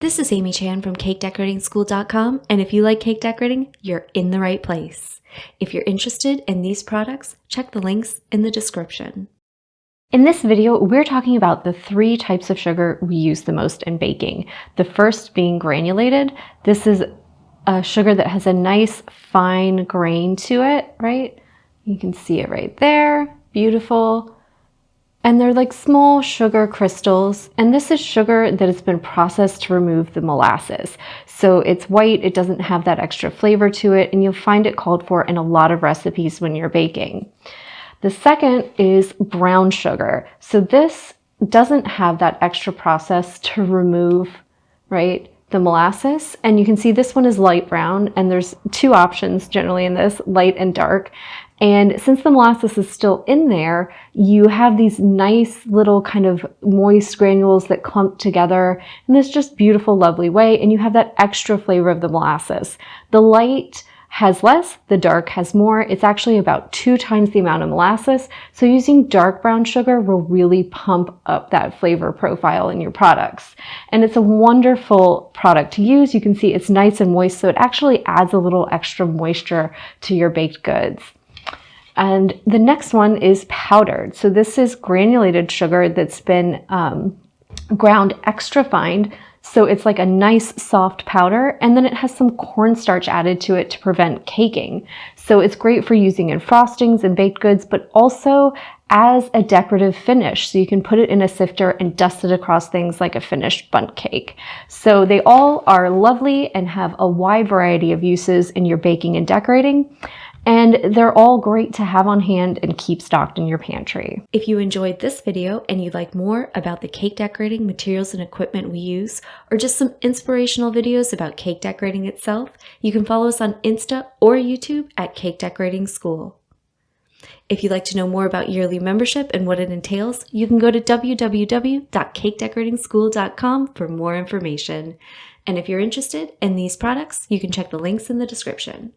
This is Amy Chan from CakeDecoratingSchool.com, and if you like cake decorating, you're in the right place. If you're interested in these products, check the links in the description. In this video, we're talking about the 3 types of sugar we use the most in baking. The first being granulated. This is a sugar that has a nice fine grain to it, right? You can see it right there, beautiful. And they're like small sugar crystals, and this is sugar that has been processed to remove the molasses. So it's white, it doesn't have that extra flavor to it, and you'll find it called for in a lot of recipes when you're baking. The second is brown sugar. So this doesn't have that extra process to remove, right, the molasses. And you can see this one is light brown, and there's 2 options generally in this, light and dark. And since the molasses is still in there, you have these nice little kind of moist granules that clump together in this just beautiful, lovely way. And you have that extra flavor of the molasses. The light has less, the dark has more. It's actually about 2 times the amount of molasses. So using dark brown sugar will really pump up that flavor profile in your products. And it's a wonderful product to use. You can see it's nice and moist, so it actually adds a little extra moisture to your baked goods. And the next one is powdered. So this is granulated sugar that's been ground extra fine. So it's like a nice soft powder, and then it has some cornstarch added to it to prevent caking. So it's great for using in frostings and baked goods, but also as a decorative finish. So you can put it in a sifter and dust it across things like a finished bundt cake. So they all are lovely and have a wide variety of uses in your baking and decorating. And they're all great to have on hand and keep stocked in your pantry. If you enjoyed this video and you'd like more about the cake decorating materials and equipment we use, or just some inspirational videos about cake decorating itself, you can follow us on Insta or YouTube at Cake Decorating School. If you'd like to know more about yearly membership and what it entails, you can go to www.cakedecoratingschool.com for more information. And if you're interested in these products, you can check the links in the description.